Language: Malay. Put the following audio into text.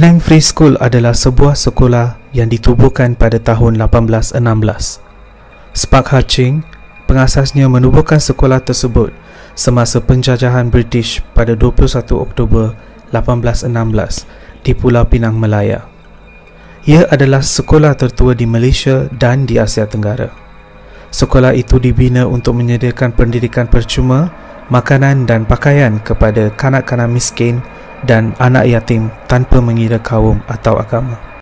Penang Free School adalah sebuah sekolah yang ditubuhkan pada tahun 1816. Spark Hatching, pengasasnya, menubuhkan sekolah tersebut semasa penjajahan British pada 21 Oktober 1816 di Pulau Pinang, Malaya. Ia adalah sekolah tertua di Malaysia dan di Asia Tenggara. Sekolah itu dibina untuk menyediakan pendidikan percuma, makanan dan pakaian kepada kanak-kanak miskin dan anak yatim tanpa mengira kaum atau agama.